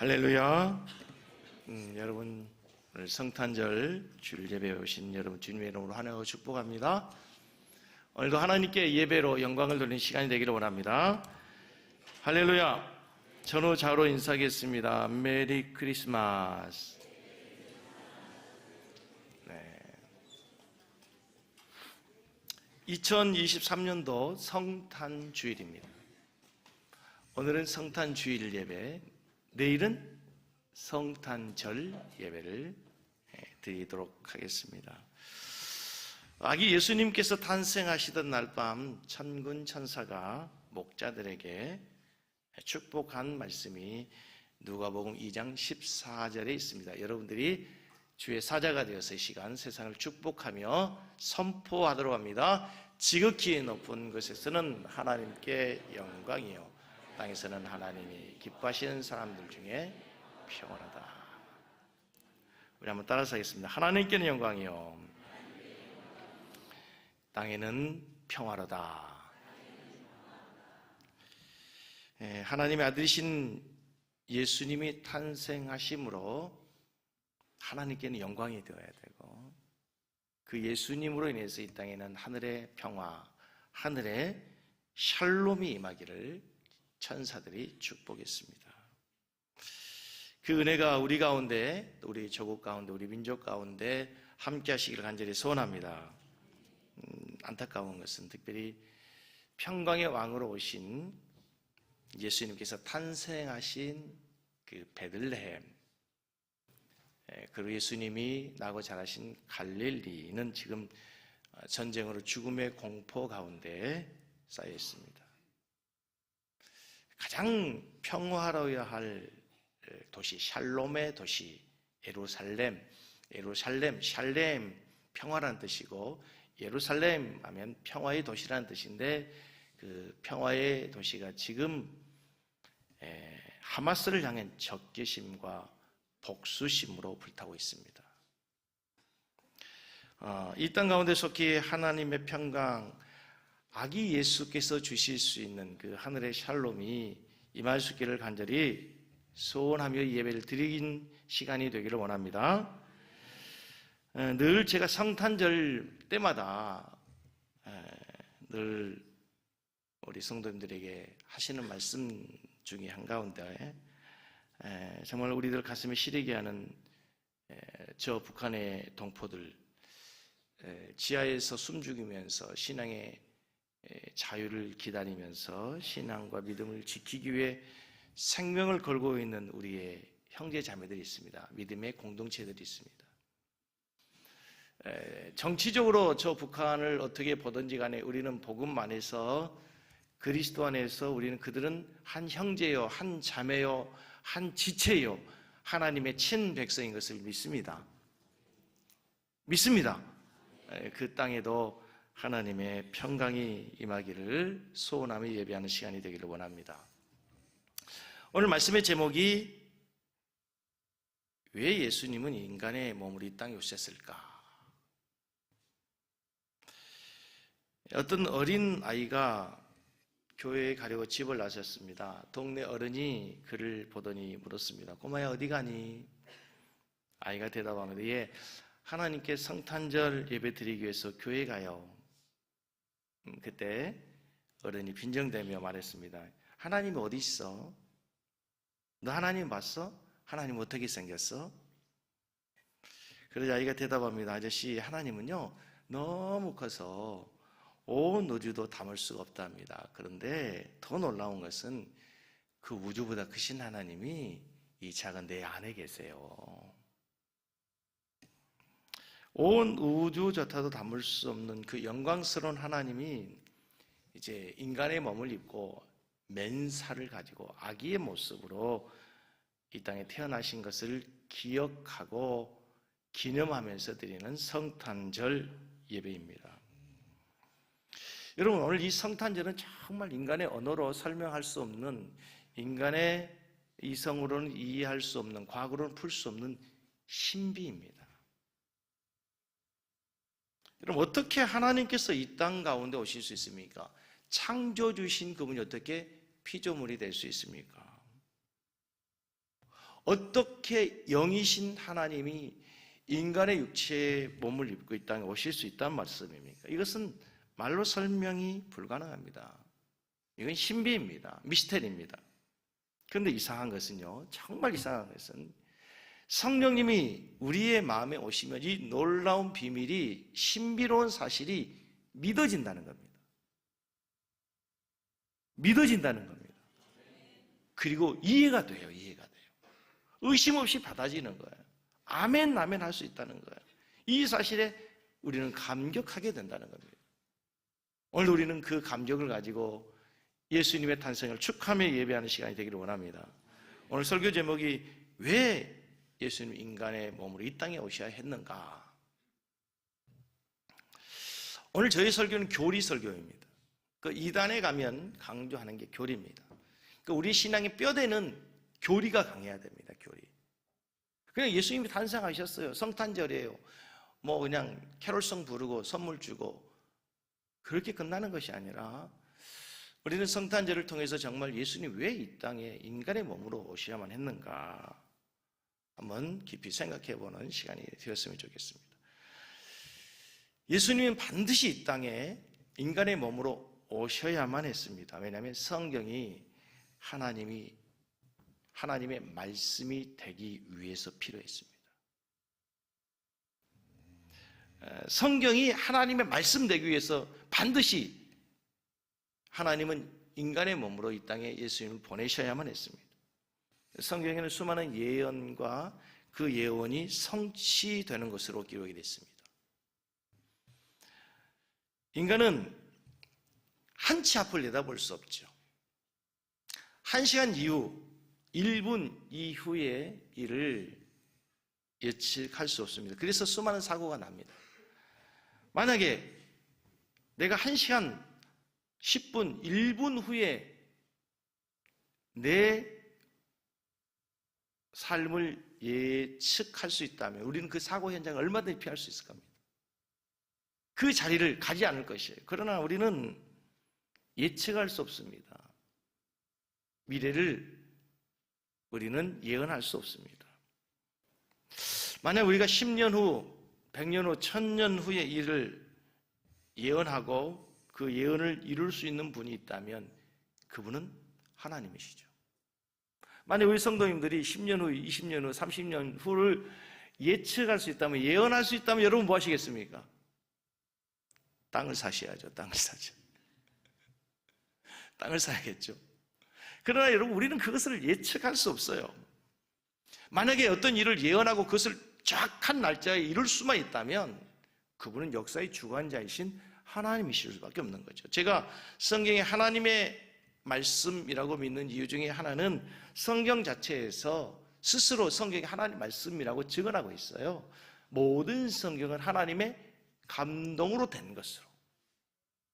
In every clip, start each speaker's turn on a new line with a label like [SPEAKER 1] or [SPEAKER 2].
[SPEAKER 1] 할렐루야. 여러분 오늘 성탄절 주일 예배에 오신 여러분 주님의 이름으로 환영하고 축복합니다. 오늘도 하나님께 예배로 영광을 돌리는 시간이 되기를 원합니다. 할렐루야. 전후 좌우로 인사하겠습니다. 메리 크리스마스. 네. 2023년도 성탄주일입니다. 오늘은 성탄주일 예배, 내일은 성탄절 예배를 드리도록 하겠습니다. 아기 예수님께서 탄생하시던 날 밤 천군 천사가 목자들에게 축복한 말씀이 누가복음 2장 14절에 있습니다. 여러분들이 주의 사자가 되어서 이 시간 세상을 축복하며 선포하도록 합니다. 지극히 높은 곳에서는 하나님께 영광이요, 땅에서는 하나님이 기뻐하시는 사람들 중에 평안하다. 우리 한번 따라서 하겠습니다. 하나님께는 영광이요, 땅에는 평화로다. 하나님의 아들이신 예수님이 탄생하심으로 하나님께는 영광이 되어야 되고, 그 예수님으로 인해서 이 땅에는 하늘의 평화, 하늘의 샬롬이 임하기를 천사들이 축복했습니다. 그 은혜가 우리 가운데, 우리 조국 가운데, 우리 민족 가운데 함께 하시기를 간절히 소원합니다. 안타까운 것은 특별히 평강의 왕으로 오신 예수님께서 탄생하신 그 베들레헴, 그리고 예수님이 나고 자라신 갈릴리는 지금 전쟁으로 죽음의 공포 가운데 쌓여 있습니다. 가장 평화로워야 할 도시, 샬롬의 도시 예루살렘, 샬렘 평화라는 뜻이고, 예루살렘 하면 평화의 도시라는 뜻인데, 그 평화의 도시가 지금 하마스를 향한 적개심과 복수심으로 불타고 있습니다. 이 땅 가운데 속히 하나님의 평강, 아기 예수께서 주실 수 있는 그 하늘의 샬롬이 임할 수 있기를 간절히 소원하며 예배를 드리는 시간이 되기를 원합니다. 늘 제가 성탄절 때마다 늘 우리 성도님들에게 하시는 말씀 중에 한가운데, 정말 우리들 가슴에 시리게 하는 저 북한의 동포들, 지하에서 숨죽이면서 신앙의 자유를 기다리면서 신앙과 믿음을 지키기 위해 생명을 걸고 있는 우리의 형제 자매들이 있습니다. 믿음의 공동체들이 있습니다. 정치적으로 저 북한을 어떻게 보든지 간에 우리는 복음 안에서, 그리스도 안에서 우리는 그들은 한 형제요, 한 자매요, 한 지체요, 하나님의 친백성인 것을 믿습니다. 그 땅에도 하나님의 평강이 임하기를 소원하며 예배하는 시간이 되기를 원합니다. 오늘 말씀의 제목이 왜 예수님은 인간의 몸으로 이 땅에 오셨을까? 어떤 어린 아이가 교회에 가려고 집을 나섰습니다. 동네 어른이 그를 보더니 물었습니다. 꼬마야, 어디 가니? 아이가 대답합니다. 예, 하나님께 성탄절 예배 드리기 위해서 교회에 가요. 그때 어른이 빈정대며 말했습니다. 하나님이 어디 있어? 너 하나님 봤어? 하나님 어떻게 생겼어? 그러자 아이가 대답합니다. 아저씨, 하나님은요 너무 커서 온 우주도 담을 수가 없답니다. 그런데 더 놀라운 것은 그 우주보다 크신 하나님이 이 작은 내 안에 계세요. 온 우주조차도 담을 수 없는 그 영광스러운 하나님이 이제 인간의 몸을 입고 맨살을 가지고 아기의 모습으로 이 땅에 태어나신 것을 기억하고 기념하면서 드리는 성탄절 예배입니다. 여러분, 오늘 이 성탄절은 정말 인간의 언어로 설명할 수 없는, 인간의 이성으로는 이해할 수 없는, 과거로는 풀 수 없는 신비입니다. 여러분, 어떻게 하나님께서 이 땅 가운데 오실 수 있습니까? 창조 주신 그분이 어떻게 피조물이 될 수 있습니까? 어떻게 영이신 하나님이 인간의 육체의 몸을 입고 이 땅에 오실 수 있다는 말씀입니까? 이것은 말로 설명이 불가능합니다. 이건 신비입니다. 미스테리입니다. 그런데 이상한 것은요, 정말 이상한 것은 성령님이 우리의 마음에 오시면 이 놀라운 비밀이, 신비로운 사실이 믿어진다는 겁니다. 믿어진다는 겁니다. 그리고 이해가 돼요. 이해가 돼요. 의심 없이 받아지는 거예요. 아멘, 아멘 할 수 있다는 거예요. 이 사실에 우리는 감격하게 된다는 겁니다. 오늘 우리는 그 감격을 가지고 예수님의 탄생을 축하하며 예배하는 시간이 되기를 원합니다. 오늘 설교 제목이 왜 예수님 인간의 몸으로 이 땅에 오셔야 했는가? 오늘 저희 설교는 교리 설교입니다. 그 이단에 가면 강조하는 게 교리입니다. 그 우리 신앙의 뼈대는 교리가 강해야 됩니다. 교리. 그냥 예수님이 탄생하셨어요. 성탄절이에요. 뭐 그냥 캐롤송 부르고 선물 주고 그렇게 끝나는 것이 아니라 우리는 성탄절을 통해서 정말 예수님 왜 이 땅에 인간의 몸으로 오셔야만 했는가 한번 깊이 생각해보는 시간이 되었으면 좋겠습니다. 예수님은 반드시 이 땅에 인간의 몸으로 오셔야만 했습니다. 왜냐하면 성경이 하나님의 말씀이 되기 위해서 필요했습니다. 성경이 하나님의 말씀 되기 위해서 반드시 하나님은 인간의 몸으로 이 땅에 예수님을 보내셔야만 했습니다. 성경에는 수많은 예언과 그 예언이 성취되는 것으로 기록이 됐습니다. 인간은 한치 앞을 내다볼 수 없죠. 1시간 이후, 1분 이후의 일을 예측할 수 없습니다. 그래서 수많은 사고가 납니다. 만약에 내가 1시간, 10분, 1분 후에 내 삶을 예측할 수 있다면 우리는 그 사고 현장을 얼마든지 피할 수 있을 겁니다. 그 자리를 가지 않을 것이에요. 그러나 우리는 예측할 수 없습니다. 미래를 우리는 예언할 수 없습니다. 만약 우리가 10년 후, 100년 후, 1000년 후의 일을 예언하고 그 예언을 이룰 수 있는 분이 있다면 그분은 하나님이시죠. 만약 우리 성도님들이 10년 후, 20년 후, 30년 후를 예측할 수 있다면, 예언할 수 있다면 여러분 뭐 하시겠습니까? 땅을 사셔야죠. 땅을 사죠. 땅을 사야겠죠. 그러나 여러분, 우리는 그것을 예측할 수 없어요. 만약에 어떤 일을 예언하고 그것을 정확한 날짜에 이룰 수만 있다면 그분은 역사의 주관자이신 하나님이실 수밖에 없는 거죠. 제가 성경에 하나님의 말씀이라고 믿는 이유 중에 하나는 성경 자체에서 스스로 성경이 하나님 말씀이라고 증언하고 있어요. 모든 성경은 하나님의 감동으로 된 것으로.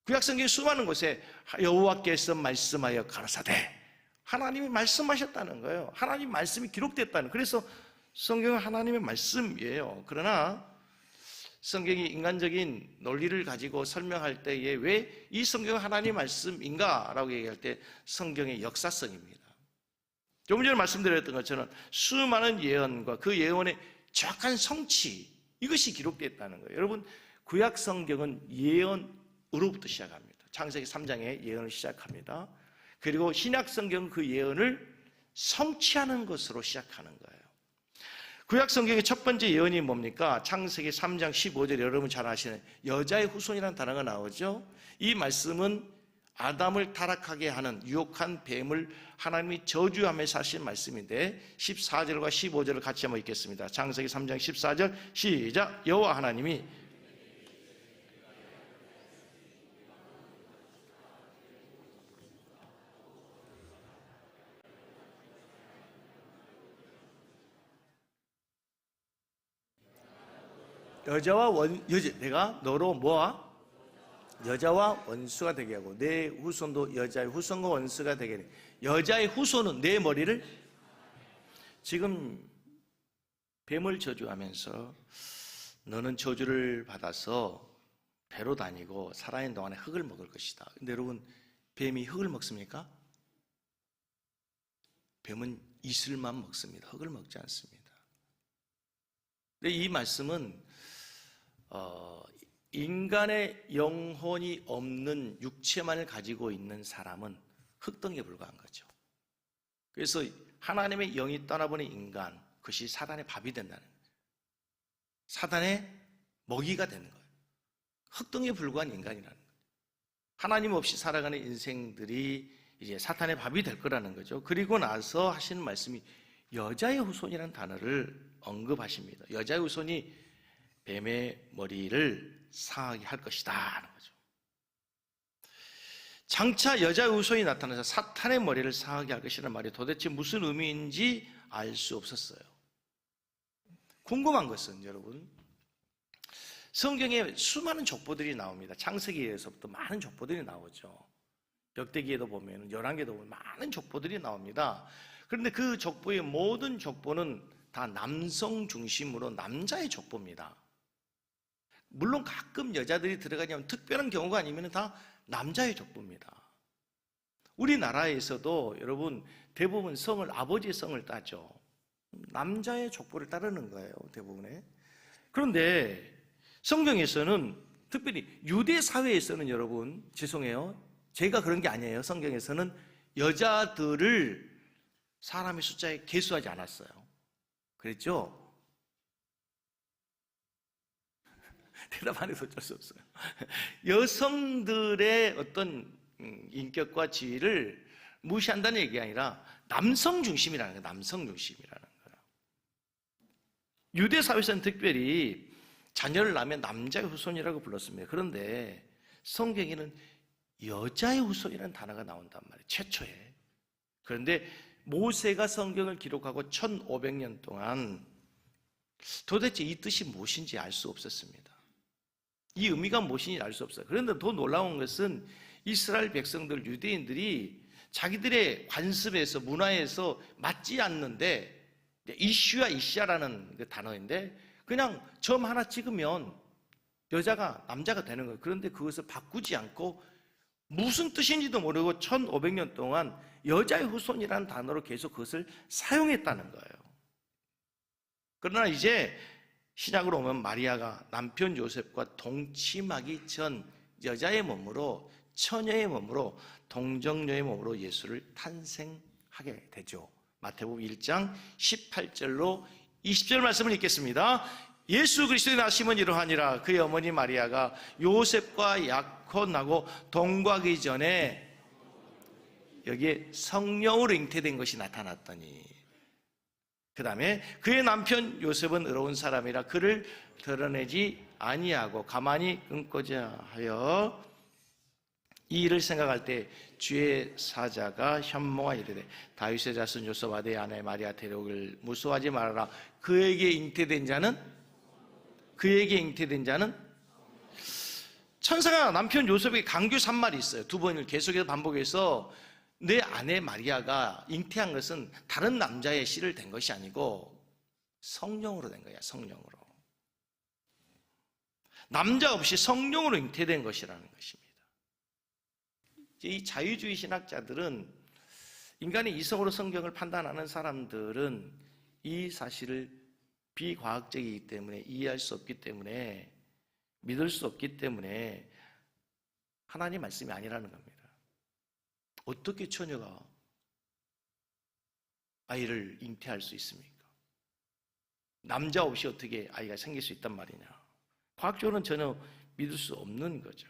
[SPEAKER 1] 구약성경의 수많은 곳에 여호와께서 말씀하여 가라사대, 하나님이 말씀하셨다는 거예요. 하나님 말씀이 기록됐다는 거예요. 그래서 성경은 하나님의 말씀이에요. 그러나 성경이 인간적인 논리를 가지고 설명할 때에 왜 이 성경은 하나님의 말씀인가? 라고 얘기할 때 성경의 역사성입니다. 조금 전에 말씀드렸던 것처럼 수많은 예언과 그 예언의 정확한 성취, 이것이 기록되어 있다는 거예요. 여러분, 구약 성경은 예언으로부터 시작합니다. 창세기 3장에 예언을 시작합니다. 그리고 신약 성경은 그 예언을 성취하는 것으로 시작하는 거예요. 구약 성경의 첫 번째 예언이 뭡니까? 창세기 3장 15절에 여러분 잘 아시는 여자의 후손이라는 단어가 나오죠. 이 말씀은 아담을 타락하게 하는 유혹한 뱀을 하나님이 저주하면서 하신 말씀인데 14절과 15절을 같이 한번 읽겠습니다. 창세기 3장 14절 시작. 여호와 하나님이 내가 너로 뭐와? 여자와 원수가 되게 하고 내 후손도 여자의 후손과 원수가 되게 해. 여자의 후손은 내 머리를, 지금 뱀을 저주하면서 너는 저주를 받아서 배로 다니고 살아있는 동안에 흙을 먹을 것이다. 근데 여러분, 뱀이 흙을 먹습니까? 뱀은 이슬만 먹습니다. 흙을 먹지 않습니다. 근데 이 말씀은 인간의 영혼이 없는 육체만을 가지고 있는 사람은 흙덩이에 불과한 거죠. 그래서 하나님의 영이 떠나보낸 인간, 그것이 사단의 밥이 된다는 거예요. 사단의 먹이가 되는 거예요. 흙덩이에 불과한 인간이라는 거예요. 하나님 없이 살아가는 인생들이 이제 사탄의 밥이 될 거라는 거죠. 그리고 나서 하시는 말씀이 여자의 후손이라는 단어를 언급하십니다. 여자의 후손이 뱀의 머리를 상하게 할 것이다 하는 거죠. 장차 여자의 후손이 나타나서 사탄의 머리를 상하게 할 것이라는 말이 도대체 무슨 의미인지 알 수 없었어요. 궁금한 것은 여러분, 성경에 수많은 족보들이 나옵니다. 창세기에서부터 많은 족보들이 나오죠. 역대기에도 보면, 열왕기에도 보면 많은 족보들이 나옵니다. 그런데 그 족보의 모든 족보는 다 남성 중심으로 남자의 족보입니다. 물론 가끔 여자들이 들어가냐면 특별한 경우가 아니면 다 남자의 족보입니다. 우리나라에서도 여러분 대부분 성을 아버지의 성을 따죠. 남자의 족보를 따르는 거예요, 대부분에. 그런데 성경에서는 특별히 유대 사회에서는 여러분, 죄송해요, 제가 그런 게 아니에요. 성경에서는 여자들을 사람의 숫자에 계수하지 않았어요. 그랬죠? 대답 안 해서 어쩔 수 없어요. 여성들의 어떤 인격과 지위를 무시한다는 얘기가 아니라 남성 중심이라는 거예요. 남성 중심이라는 거예요. 유대 사회에서는 특별히 자녀를 낳으면 남자의 후손이라고 불렀습니다. 그런데 성경에는 여자의 후손이라는 단어가 나온단 말이에요. 최초에. 그런데 모세가 성경을 기록하고 1500년 동안 도대체 이 뜻이 무엇인지 알 수 없었습니다. 이 의미가 무엇인지 알 수 없어요. 그런데 더 놀라운 것은 이스라엘 백성들, 유대인들이 자기들의 관습에서, 문화에서 맞지 않는데, 이슈야 이시야라는 그 단어인데 그냥 점 하나 찍으면 여자가 남자가 되는 거예요. 그런데 그것을 바꾸지 않고 무슨 뜻인지도 모르고 1500년 동안 여자의 후손이라는 단어로 계속 그것을 사용했다는 거예요. 그러나 이제 신약으로 오면 마리아가 남편 요셉과 동침하기 전 여자의 몸으로, 처녀의 몸으로, 동정녀의 몸으로 예수를 탄생하게 되죠. 마태복음 1장 18절로 20절 말씀을 읽겠습니다. 예수 그리스도의 나심은 이러하니라. 그의 어머니 마리아가 요셉과 약혼하고 동거하기 전에 여기에 성령으로 잉태된 것이 나타났더니, 그 다음에 그의 남편 요셉은 의로운 사람이라 그를 드러내지 아니하고 가만히 끊고자 하여 이 일을 생각할 때 주의 사자가 현모가 이르되 다윗의 자손 요셉 아들의 아내 마리아 데려오기를 무서워하지 말아라. 그에게 잉태된 자는 천사가 남편 요셉에게 강교한 말이 있어요. 두 번을 계속해서 반복해서 내 아내 마리아가 잉태한 것은 다른 남자의 씨를 된 것이 아니고 성령으로 된 거야. 성령으로. 남자 없이 성령으로 잉태된 것이라는 것입니다. 이 자유주의 신학자들은, 인간의 이성으로 성경을 판단하는 사람들은 이 사실을 비과학적이기 때문에, 이해할 수 없기 때문에, 믿을 수 없기 때문에 하나님 말씀이 아니라는 겁니다. 어떻게 처녀가 아이를 잉태할 수 있습니까? 남자 없이 어떻게 아이가 생길 수 있단 말이냐? 과학적으로는 전혀 믿을 수 없는 거죠.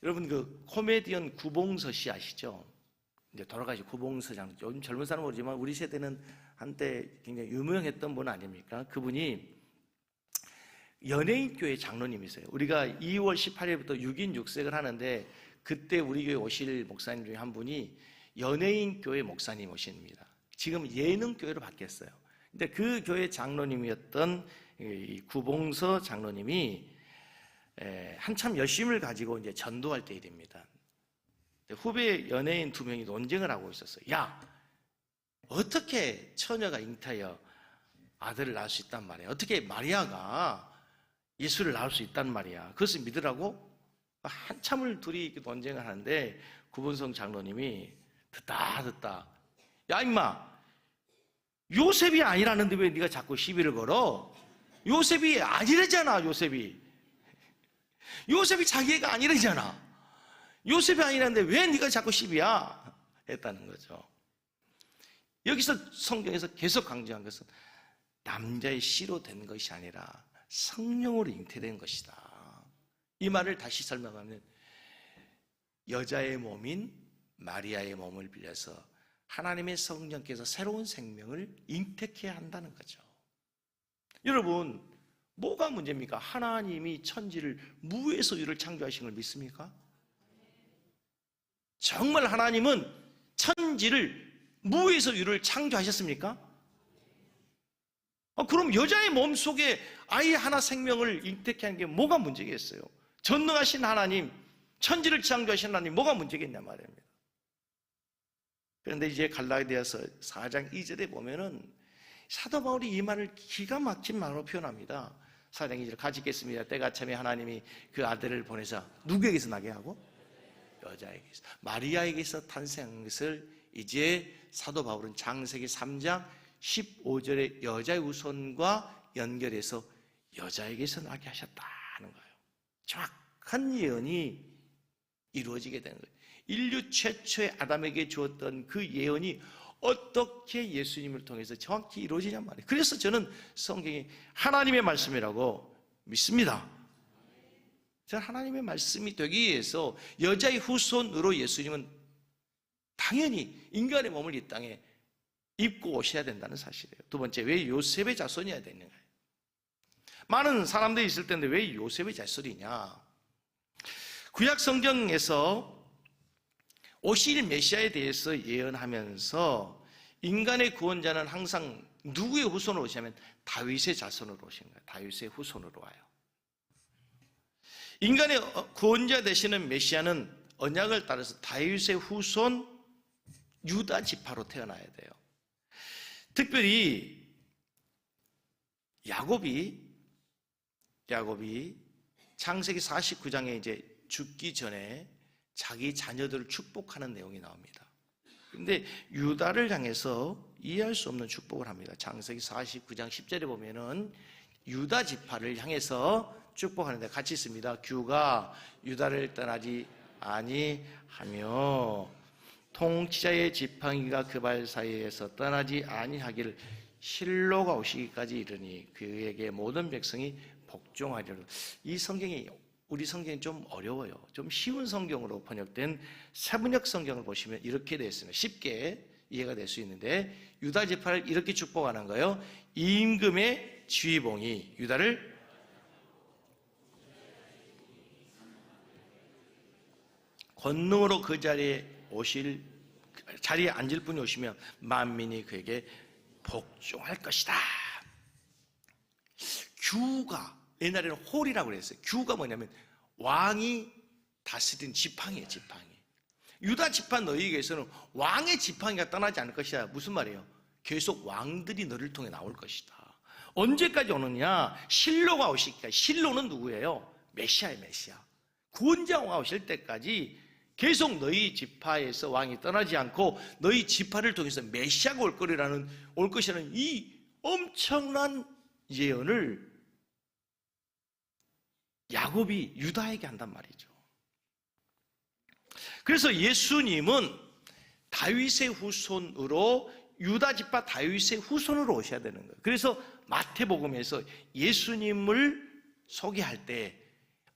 [SPEAKER 1] 여러분, 그 코미디언 구봉서 씨 아시죠? 이제 돌아가신 구봉서 장로. 요즘 젊은 사람은 모르지만 우리 세대는 한때 굉장히 유명했던 분 아닙니까? 그분이 연예인 교회 장로님이세요. 우리가 2월 18일부터 6인 6색을 하는데 그때 우리 교회 오실 목사님 중에 한 분이 연예인 교회 목사님 오십니다. 지금 예능 교회로 바뀌었어요. 근데 그 교회 장로님이었던 이 구봉서 장로님이 한참 열심을 가지고 이제 전도할 때 일입니다. 후배 연예인 2명이 논쟁을 하고 있었어요. 야, 어떻게 처녀가 잉태하여 아들을 낳을 수 있단 말이야? 어떻게 마리아가 예수를 낳을 수 있단 말이야? 그것을 믿으라고? 한참을 둘이 논쟁을 하는데 구본성 장로님이 듣다. 야 임마, 요셉이 아니라는데 왜 네가 자꾸 시비를 걸어? 요셉이 아니래잖아. 요셉이 자기가 아니래잖아. 요셉이 아니라는데 왜 네가 자꾸 시비야? 했다는 거죠. 여기서 성경에서 계속 강조한 것은 남자의 씨로 된 것이 아니라 성령으로 잉태된 것이다. 이 말을 다시 설명하면 여자의 몸인 마리아의 몸을 빌려서 하나님의 성령께서 새로운 생명을 잉태케 한다는 거죠. 여러분, 뭐가 문제입니까? 하나님이 천지를 무에서 유를 창조하신 걸 믿습니까? 정말 하나님은 천지를 무에서 유를 창조하셨습니까? 그럼 여자의 몸 속에 아이 하나 생명을 잉태케 하는 게 뭐가 문제겠어요? 전능하신 하나님, 천지를 창조하신 하나님, 뭐가 문제겠냐 말입니다. 그런데 이제 갈라디아서 4장 2절에 보면은 사도 바울이 이 말을 기가 막힌 말로 표현합니다. 4장 2절 같이 읽겠습니다. 때가 참에 하나님이 그 아들을 보내서 누구에게서 나게 하고? 여자에게서, 마리아에게서 탄생한 것을 이제 사도 바울은 창세기 3장 15절에 여자의 후손과 연결해서 여자에게서 나게 하셨다는 거예요. 정확한 예언이 이루어지게 되는 거예요. 인류 최초의 아담에게 주었던 그 예언이 어떻게 예수님을 통해서 정확히 이루어지냔 말이에요. 그래서 저는 성경이 하나님의 말씀이라고 믿습니다. 저는 하나님의 말씀이 되기 위해서 여자의 후손으로 예수님은 당연히 인간의 몸을 이 땅에 입고 오셔야 된다는 사실이에요. 두 번째, 왜 요셉의 자손이어야 되는가? 많은 사람들이 있을 텐데 왜 요셉의 자손이냐? 구약 성경에서 오실 메시아에 대해서 예언하면서 인간의 구원자는 항상 누구의 후손으로 오시냐면 다윗의 자손으로 오시는 거예요. 다윗의 후손으로 와요. 인간의 구원자 되시는 메시아는 언약을 따라서 다윗의 후손 유다 지파로 태어나야 돼요. 특별히 야곱이 창세기 49장에 이제 죽기 전에 자기 자녀들을 축복하는 내용이 나옵니다. 그런데 유다를 향해서 이해할 수 없는 축복을 합니다. 창세기 49장 10절에 보면은 유다 지파를 향해서 축복하는데 같이 있습니다. 규가 유다를 떠나지 아니하며 통치자의 지팡이가 그 발 사이에서 떠나지 아니하기를 실로가 오시기까지 이르니 그에게 모든 백성이 복종하리라. 이 성경이 우리 성경이 좀 어려워요. 좀 쉬운 성경으로 번역된 세번역 성경을 보시면 이렇게 되어 있습니다. 쉽게 이해가 될 수 있는데 유다 지파를 이렇게 축복하는 거예요. 임금의 지휘봉이 유다를 권능으로 그 자리에 앉을 분이 오시면 만민이 그에게 복종할 것이다. 규가 옛날에는 홀이라고 그랬어요. 규가 뭐냐면 왕이 다스린 지팡이에요. 지팡이. 유다 지파 너희에게서는 왕의 지팡이가 떠나지 않을 것이야. 무슨 말이에요? 계속 왕들이 너를 통해 나올 것이다. 언제까지 오느냐? 실로가 오시기까지. 실로는 누구예요? 메시아예요. 메시아. 구원자가 오실 때까지 계속 너희 지파에서 왕이 떠나지 않고 너희 지파를 통해서 메시아가 올 것이라는 이 엄청난 예언을 야곱이 유다에게 한단 말이죠. 그래서 예수님은 다윗의 후손으로 유다 지파 다윗의 후손으로 오셔야 되는 거예요. 그래서 마태복음에서 예수님을 소개할 때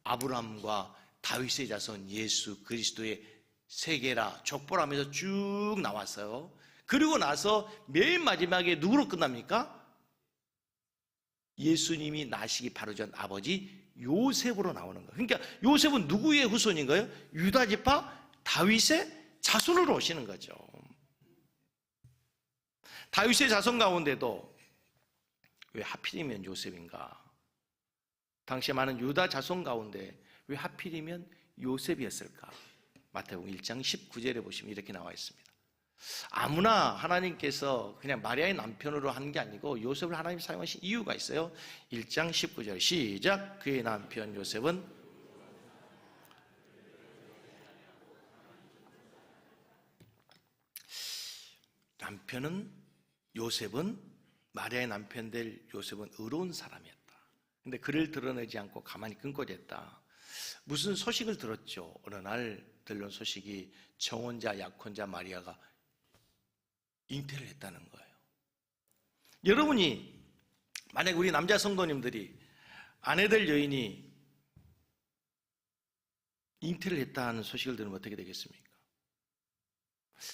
[SPEAKER 1] 아브라함과 다윗의 자손 예수 그리스도의 세계라 족보라면서 쭉 나왔어요. 그리고 나서 맨 마지막에 누구로 끝납니까? 예수님이 나시기 바로 전 아버지 요셉으로 나오는 거예요. 그러니까 요셉은 누구의 후손인 거예요? 유다 지파 다윗의 자손으로 오시는 거죠. 다윗의 자손 가운데도 왜 하필이면 요셉인가? 당시 많은 유다 자손 가운데 왜 하필이면 요셉이었을까? 마태복음 1장 19절에 보시면 이렇게 나와 있습니다. 아무나 하나님께서 그냥 마리아의 남편으로 한 게 아니고 요셉을 하나님 사용하신 이유가 있어요. 1장 19절 시작. 그의 남편 요셉은 마리아의 남편 될 요셉은 의로운 사람이었다. 근데 그를 드러내지 않고 가만히 끊고졌다. 무슨 소식을 들었죠. 어느 날 들려온 소식이 정혼자, 약혼자 마리아가 잉태를 했다는 거예요. 여러분이 만약 우리 남자 성도님들이 아내들 여인이 잉태를 했다는 소식을 들으면 어떻게 되겠습니까?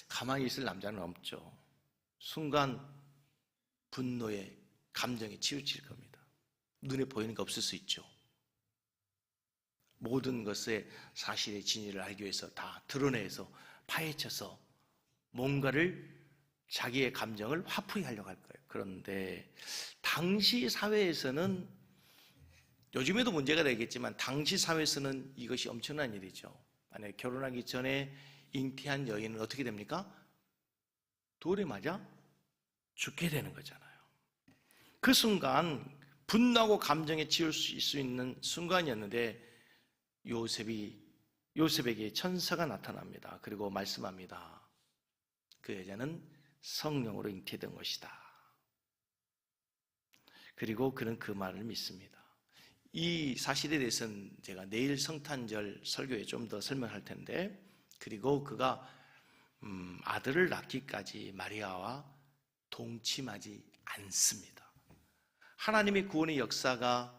[SPEAKER 1] 가만히 있을 남자는 없죠. 순간 분노에 감정이 치우칠 겁니다. 눈에 보이는 게 없을 수 있죠. 모든 것의 사실의 진위를 알기 위해서 다 드러내서 파헤쳐서 뭔가를 자기의 감정을 화풀이 하려고 할 거예요. 그런데 당시 사회에서는, 요즘에도 문제가 되겠지만 당시 사회에서는 이것이 엄청난 일이죠. 만약에 결혼하기 전에 잉태한 여인은 어떻게 됩니까? 돌에 맞아 죽게 되는 거잖아요. 그 순간 분노하고 감정에 치울 수 있는 순간이었는데 요셉에게 천사가 나타납니다. 그리고 말씀합니다. 그 여자는 성령으로 잉태된 것이다. 그리고 그는 그 말을 믿습니다. 이 사실에 대해서는 제가 내일 성탄절 설교에 좀 더 설명할 텐데, 그리고 그가 아들을 낳기까지 마리아와 동침하지 않습니다. 하나님의 구원의 역사가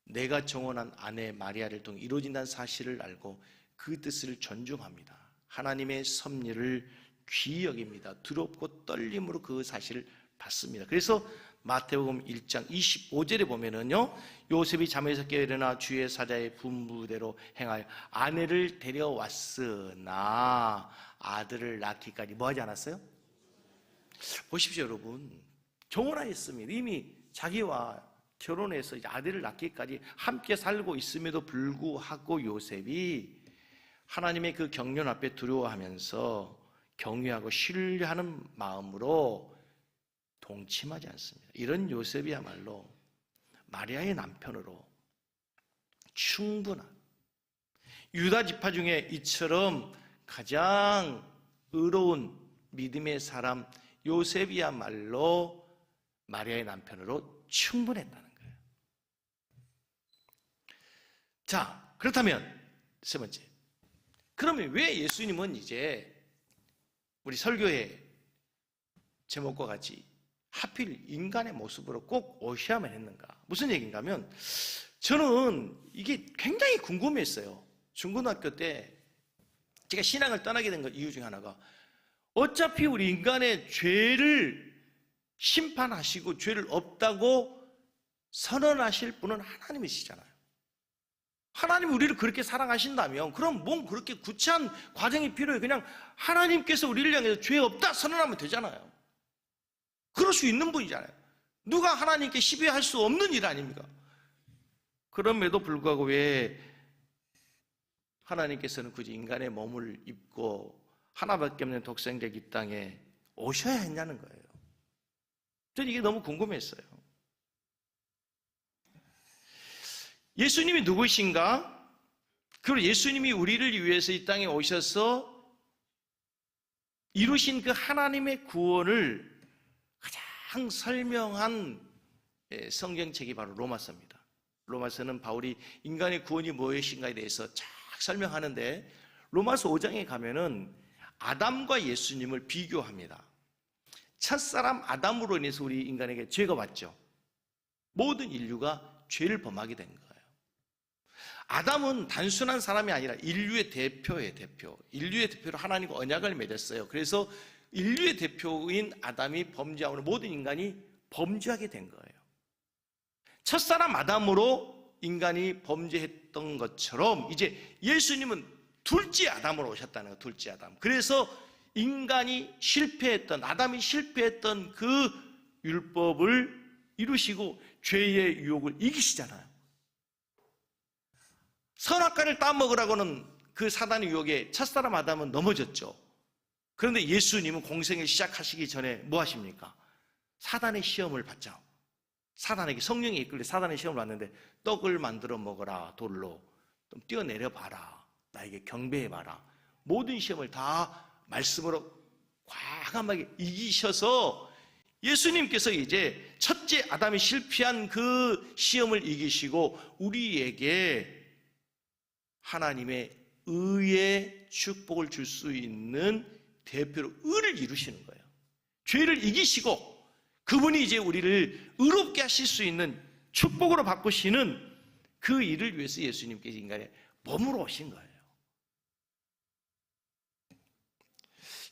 [SPEAKER 1] 내가 정혼한 아내 마리아를 통해 이루어진다는 사실을 알고 그 뜻을 존중합니다. 하나님의 섭리를 귀히 여깁니다. 두렵고 떨림으로 그 사실을 받습니다. 그래서 마태복음 1장 25절에 보면은요, 요셉이 잠에서 깨어 일어나 주의 사자의 분부대로 행하여 아내를 데려왔으나 아들을 낳기까지 뭐 하지 않았어요? 보십시오, 여러분. 정혼하였습니다. 이미 자기와 결혼해서 이제 아들을 낳기까지 함께 살고 있음에도 불구하고 요셉이 하나님의 그 경륜 앞에 두려워하면서 경외하고 신뢰하는 마음으로 동침하지 않습니다. 이런 요셉이야말로 마리아의 남편으로 충분한, 유다 지파 중에 이처럼 가장 의로운 믿음의 사람 요셉이야말로 마리아의 남편으로 충분했다는 거예요. 자, 그렇다면 세 번째, 그러면 왜 예수님은 이제 우리 설교의 제목과 같이 하필 인간의 모습으로 꼭 오셔야만 했는가? 무슨 얘기인가 하면, 저는 이게 굉장히 궁금했어요. 중고등학교 때 제가 신앙을 떠나게 된 이유 중에 하나가, 어차피 우리 인간의 죄를 심판하시고 죄를 없다고 선언하실 분은 하나님이시잖아요. 하나님이 우리를 그렇게 사랑하신다면 그럼 뭔 그렇게 구체한 과정이 필요해요. 그냥 하나님께서 우리를 향해서 죄 없다 선언하면 되잖아요. 그럴 수 있는 분이잖아요. 누가 하나님께 시비할 수 없는 일 아닙니까? 그럼에도 불구하고 왜 하나님께서는 굳이 인간의 몸을 입고 하나밖에 없는 독생적 이 땅에 오셔야 했냐는 거예요. 저는 이게 너무 궁금했어요. 예수님이 누구신가? 그리고 예수님이 우리를 위해서 이 땅에 오셔서 이루신 그 하나님의 구원을 가장 설명한 성경책이 바로 로마서입니다. 로마서는 바울이 인간의 구원이 무엇인가에 대해서 쫙 설명하는데, 로마서 5장에 가면은 아담과 예수님을 비교합니다. 첫사람 아담으로 인해서 우리 인간에게 죄가 왔죠. 모든 인류가 죄를 범하게 된 거예요. 아담은 단순한 사람이 아니라 인류의 대표예요, 대표. 인류의 대표로 하나님과 언약을 맺었어요. 그래서 인류의 대표인 아담이 범죄함으로 모든 인간이 범죄하게 된 거예요. 첫사람 아담으로 인간이 범죄했던 것처럼 이제 예수님은 둘째 아담으로 오셨다는 거예요. 둘째 아담. 그래서 인간이 실패했던, 아담이 실패했던 그 율법을 이루시고 죄의 유혹을 이기시잖아요. 선악과를 따먹으라고는 그 사단의 유혹에 첫사람 아담은 넘어졌죠. 그런데 예수님은 공생을 시작하시기 전에 뭐 하십니까? 사단의 시험을 받죠. 사단에게, 성령이 이끌려 사단의 시험을 받는데, 떡을 만들어 먹어라, 돌로 좀 뛰어내려 봐라, 나에게 경배해 봐라, 모든 시험을 다 말씀으로 과감하게 이기셔서 예수님께서 이제 첫째 아담이 실패한 그 시험을 이기시고 우리에게 하나님의 의의 축복을 줄 수 있는 대표로 의를 이루시는 거예요. 죄를 이기시고 그분이 이제 우리를 의롭게 하실 수 있는 축복으로 바꾸시는 그 일을 위해서 예수님께서 인간의 몸으로 오신 거예요.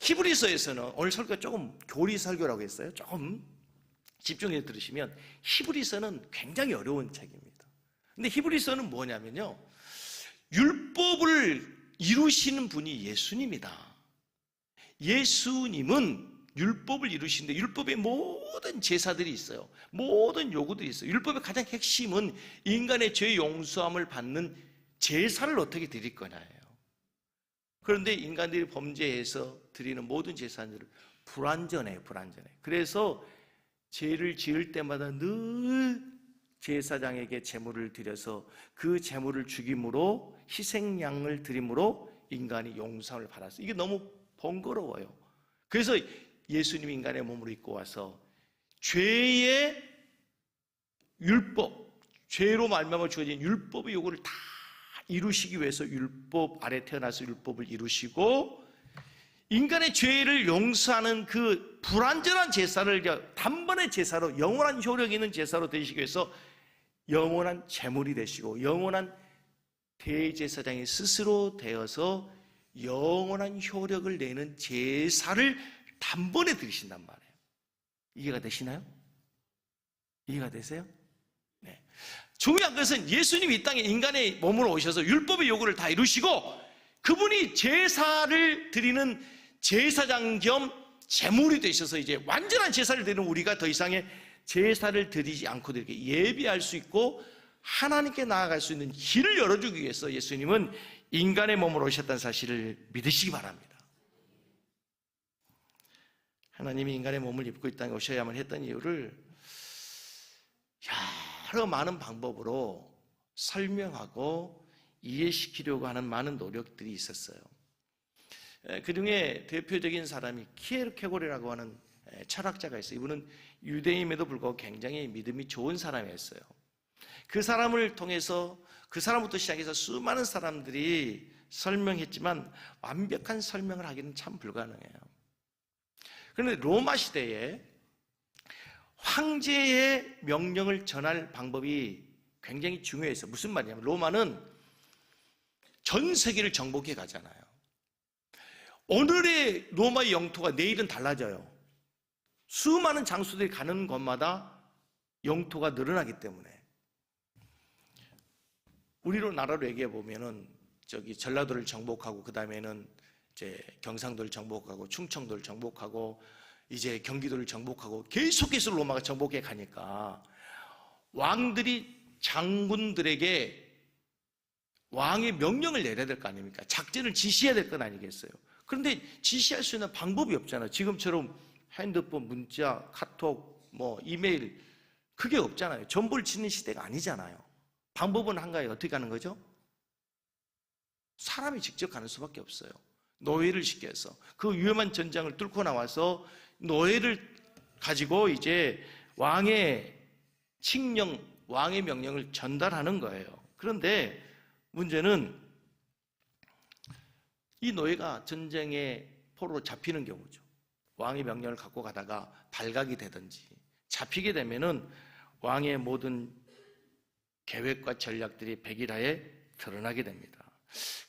[SPEAKER 1] 히브리서에서는 오늘 설교가 조금 교리 설교라고 했어요. 조금 집중해서 들으시면 히브리서는 굉장히 어려운 책입니다. 근데 히브리서는 뭐냐면요, 율법을 이루시는 분이 예수님이다. 예수님은 율법을 이루시는데 율법에 모든 제사들이 있어요. 모든 요구들이 있어요. 율법의 가장 핵심은 인간의 죄 용서함을 받는 제사를 어떻게 드릴 거냐예요. 그런데 인간들이 범죄해서 드리는 모든 제사들은 불완전해요. 그래서 죄를 지을 때마다 늘 제사장에게 제물을 드려서 그 제물을 죽임으로 희생양을 드림으로 인간이 용서를 받았어요. 이게 너무 번거로워요. 그래서 예수님이 인간의 몸으로 입고 와서 죄의 율법, 죄로 말미암아 주어진 율법의 요구를 다 이루시기 위해서 율법 아래 태어나서 율법을 이루시고 인간의 죄를 용서하는 그 불완전한 제사를 단번의 제사로, 영원한 효력 있는 제사로 되시기 위해서 영원한 제물이 되시고 영원한 대제사장이 스스로 되어서 영원한 효력을 내는 제사를 단번에 드리신단 말이에요. 이해가 되시나요? 이해가 되세요? 네. 중요한 것은 예수님이 이 땅에 인간의 몸으로 오셔서 율법의 요구를 다 이루시고 그분이 제사를 드리는 제사장 겸 제물이 되셔서 이제 완전한 제사를 드리는 우리가 더 이상의 제사를 드리지 않고도 이렇게 예비할 수 있고 하나님께 나아갈 수 있는 길을 열어주기 위해서 예수님은 인간의 몸으로 오셨다는 사실을 믿으시기 바랍니다. 하나님이 인간의 몸을 입고 이 땅에 오셔야만 했던 이유를 여러 많은 방법으로 설명하고 이해시키려고 하는 많은 노력들이 있었어요. 그 중에 대표적인 사람이 키에르케고르라고 하는 철학자가 있어요. 이분은 유대인임에도 불구하고 굉장히 믿음이 좋은 사람이었어요. 그 사람을 통해서 그 사람부터 시작해서 수많은 사람들이 설명했지만 완벽한 설명을 하기는 참 불가능해요. 그런데 로마 시대에 황제의 명령을 전할 방법이 굉장히 중요했어요. 무슨 말이냐면 로마는 전 세계를 정복해 가잖아요. 오늘의 로마의 영토가 내일은 달라져요. 수많은 장수들이 가는 곳마다 영토가 늘어나기 때문에 우리로 나라로 얘기해 보면은 저기 전라도를 정복하고 그 다음에는 이제 경상도를 정복하고 충청도를 정복하고 이제 경기도를 정복하고 계속해서 로마가 정복해 가니까 왕들이 장군들에게 왕의 명령을 내려야 될 거 아닙니까? 작전을 지시해야 될 건 아니겠어요? 그런데 지시할 수 있는 방법이 없잖아요. 지금처럼 핸드폰, 문자, 카톡, 이메일 그게 없잖아요. 전보를 치는 시대가 아니잖아요. 방법은 한가해. 어떻게 하는 거죠? 사람이 직접 가는 수밖에 없어요. 노예를 시켜서 그 위험한 전장을 뚫고 나와서 노예를 가지고 이제 왕의 칙령, 왕의 명령을 전달하는 거예요. 그런데 문제는 이 노예가 전쟁의 포로로 잡히는 경우죠. 왕의 명령을 갖고 가다가 발각이 되든지 잡히게 되면은 왕의 모든 계획과 전략들이 백일하에 드러나게 됩니다.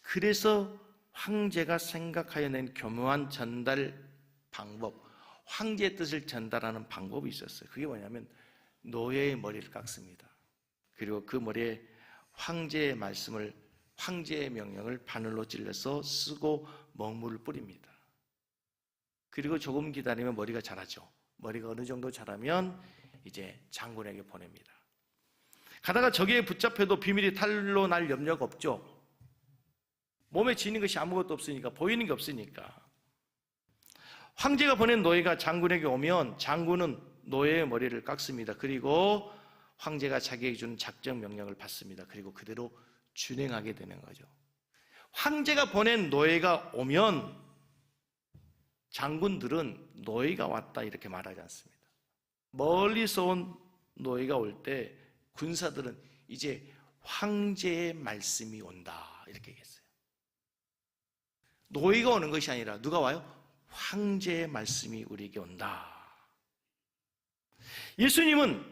[SPEAKER 1] 그래서 황제가 생각하여 낸 교묘한 전달 방법, 황제의 뜻을 전달하는 방법이 있었어요. 그게 뭐냐면 노예의 머리를 깎습니다. 그리고 그 머리에 황제의 말씀을, 황제의 명령을 바늘로 찔러서 쓰고 먹물을 뿌립니다. 그리고 조금 기다리면 머리가 자라죠. 머리가 어느 정도 자라면 이제 장군에게 보냅니다. 가다가 저기에 붙잡혀도 비밀이 탄로 날 염려가 없죠. 몸에 지닌 것이 아무것도 없으니까, 보이는 게 없으니까. 황제가 보낸 노예가 장군에게 오면 장군은 노예의 머리를 깎습니다. 그리고 황제가 자기에게 주는 작전 명령을 받습니다. 그리고 그대로 준행하게 되는 거죠. 황제가 보낸 노예가 오면 장군들은 노예가 왔다 이렇게 말하지 않습니다. 멀리서 온 노예가 올 때 군사들은 이제 황제의 말씀이 온다 이렇게 얘기했어요. 노예가 오는 것이 아니라 누가 와요? 황제의 말씀이 우리에게 온다. 예수님은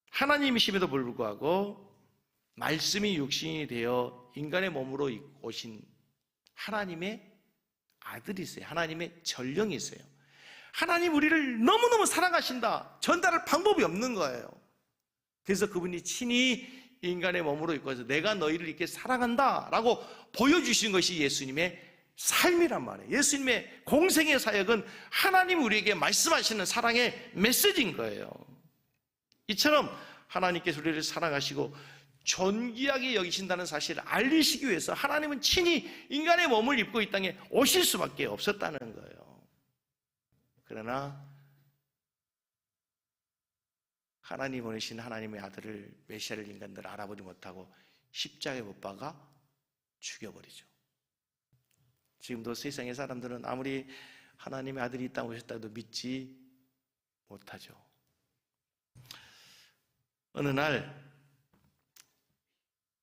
[SPEAKER 1] 하나님이심에도 불구하고 말씀이 육신이 되어 인간의 몸으로 오신 하나님의 아들이세요. 하나님의 전령이세요. 하나님 우리를 너무너무 사랑하신다. 전달할 방법이 없는 거예요. 그래서 그분이 친히 인간의 몸으로 입고서 내가 너희를 이렇게 사랑한다 라고 보여주신 것이 예수님의 삶이란 말이에요. 예수님의 공생의 사역은 하나님 우리에게 말씀하시는 사랑의 메시지인 거예요. 이처럼 하나님께서 우리를 사랑하시고 존귀하게 여기신다는 사실을 알리시기 위해서 하나님은 친히 인간의 몸을 입고 이 땅에 오실 수밖에 없었다는 거예요. 그러나 하나님 보내신 하나님의 아들을 메시아를 인간들 알아보지 못하고 십자가에 못 박아 죽여버리죠. 지금도 세상의 사람들은 아무리 하나님의 아들이 이 땅에 오셨다 해도 믿지 못하죠. 어느 날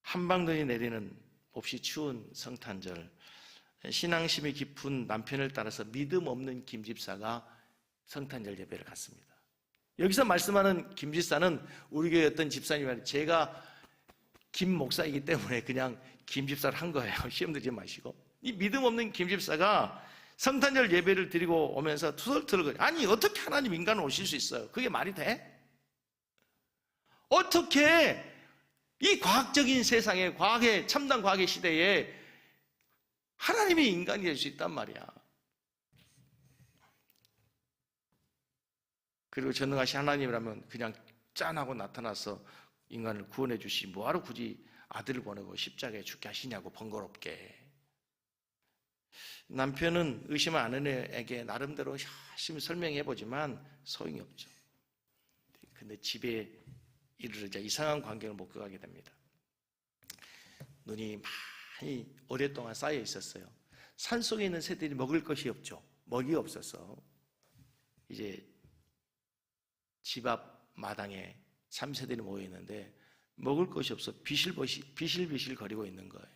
[SPEAKER 1] 한방눈이 내리는 몹시 추운 성탄절, 신앙심이 깊은 남편을 따라서 믿음 없는 김 집사가 성탄절 예배를 갔습니다. 여기서 말씀하는 김 집사는 우리 교회 어떤 집사님이 제가 김 목사이기 때문에 그냥 김 집사를 한 거예요. 시험 들지 마시고. 이 믿음 없는 김 집사가 성탄절 예배를 드리고 오면서 투덜투덜 아니 어떻게 하나님 인간을 오실 수 있어요? 그게 말이 돼? 어떻게 이 과학적인 세상에 첨단 과학의 시대에 하나님이 인간이 될 수 있단 말이야. 그리고 전능하신 하나님이라면 그냥 짠하고 나타나서 인간을 구원해 주시 뭐하러 굳이 아들을 보내고 십자가에 죽게 하시냐고 번거롭게. 남편은 의심 안 하는 애에게 나름대로 열심히 설명해 보지만 소용이 없죠. 근데 집에 이르자 이상한 광경을 목격하게 됩니다. 눈이 많이 오랫동안 쌓여 있었어요. 산속에 있는 새들이 먹을 것이 없죠. 먹이 없어서 이제 집 앞 마당에 참새들이 모여 있는데 먹을 것이 없어 비실비실 거리고 있는 거예요.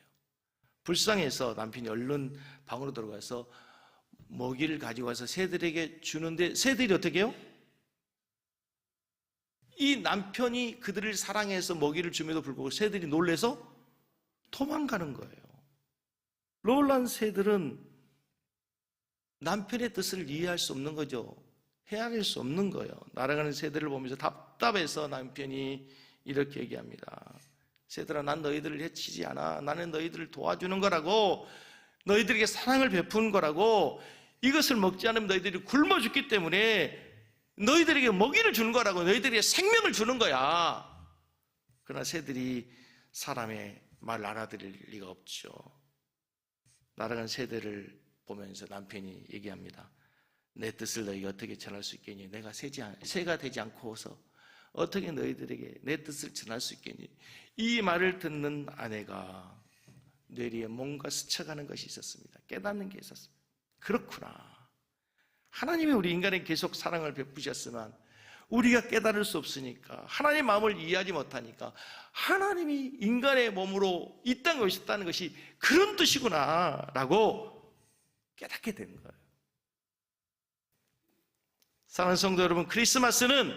[SPEAKER 1] 불쌍해서 남편이 얼른 방으로 들어가서 먹이를 가지고 와서 새들에게 주는데 새들이 어떻게 해요? 이 남편이 그들을 사랑해서 먹이를 줌에도 불구하고 새들이 놀래서 도망가는 거예요. 놀란 새들은 남편의 뜻을 이해할 수 없는 거죠. 헤아릴 수 없는 거예요. 날아가는 새들을 보면서 답답해서 남편이 이렇게 얘기합니다. 새들아, 난 너희들을 해치지 않아. 나는 너희들을 도와주는 거라고, 너희들에게 사랑을 베푸는 거라고, 이것을 먹지 않으면 너희들이 굶어 죽기 때문에 너희들에게 먹이를 주는 거라고, 너희들에게 생명을 주는 거야. 그러나 새들이 사람의 말 알아들을 리가 없죠. 날아간 새들을 보면서 남편이 얘기합니다. 내 뜻을 너희가 어떻게 전할 수 있겠니? 내가 새가 되지 않고서 어떻게 너희들에게 내 뜻을 전할 수 있겠니? 이 말을 듣는 아내가 뇌리에 뭔가 스쳐가는 것이 있었습니다. 깨닫는 게 있었습니다. 그렇구나. 하나님이 우리 인간에 계속 사랑을 베푸셨지만 우리가 깨달을 수 없으니까, 하나님의 마음을 이해하지 못하니까 하나님이 인간의 몸으로 이 땅에 오셨다는 것이 그런 뜻이구나 라고 깨닫게 되는 거예요. 사랑하는 성도 여러분, 크리스마스는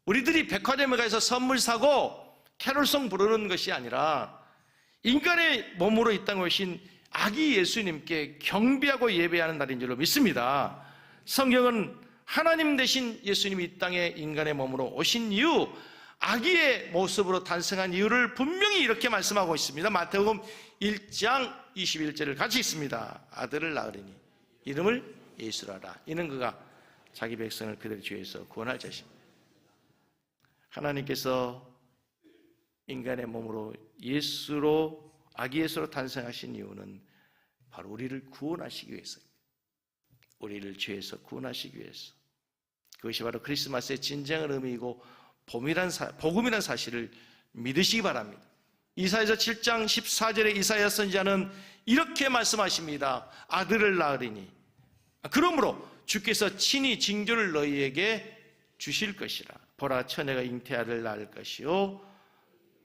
[SPEAKER 1] 우리들이 백화점에 가서 선물 사고 캐롤송 부르는 것이 아니라 인간의 몸으로 이 땅에 오신 아기 예수님께 경배하고 예배하는 날인 줄로 믿습니다. 성경은 하나님 되신 예수님이 이 땅에 인간의 몸으로 오신 이유, 아기의 모습으로 탄생한 이유를 분명히 이렇게 말씀하고 있습니다. 마태복음 1장 21절을 같이 읽습니다. 아들을 낳으리니 이름을 예수라 하라. 이는 그가 자기 백성을 그들의 죄에서 구원할 자십니다. 하나님께서 인간의 몸으로 아기 예수로 탄생하신 이유는 바로 우리를 구원하시기 위해서입니다. 우리를 죄에서 구원하시기 위해서. 그것이 바로 크리스마스의 진정한 의미이고 복음이란 사실을 믿으시기 바랍니다. 이사야서 7장 14절에 이사야 선지자는 이렇게 말씀하십니다. 아들을 낳으리니 그러므로 주께서 친히 징조를 너희에게 주실 것이라. 보라, 처녀가 잉태아를 낳을 것이요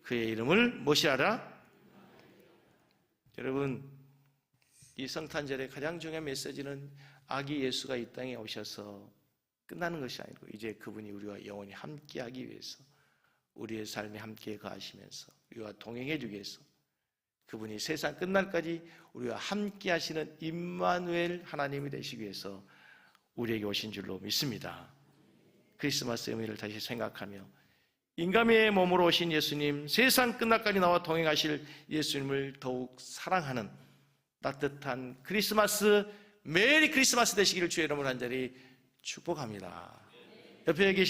[SPEAKER 1] 그의 이름을 무엇이라라? 여러분, 이 성탄절의 가장 중요한 메시지는 아기 예수가 이 땅에 오셔서 끝나는 것이 아니고 이제 그분이 우리와 영원히 함께하기 위해서, 우리의 삶에 함께 거하시면서 우리와 동행해 주기 위해서, 그분이 세상 끝날까지 우리와 함께 하시는 임마누엘 하나님이 되시기 위해서 우리에게 오신 줄로 믿습니다. 크리스마스 의미를 다시 생각하며 인간의 몸으로 오신 예수님, 세상 끝날까지 나와 동행하실 예수님을 더욱 사랑하는 따뜻한 크리스마스, 메리 크리스마스 되시기를 주의 이름으로 간절히 축복합니다. 옆에 계신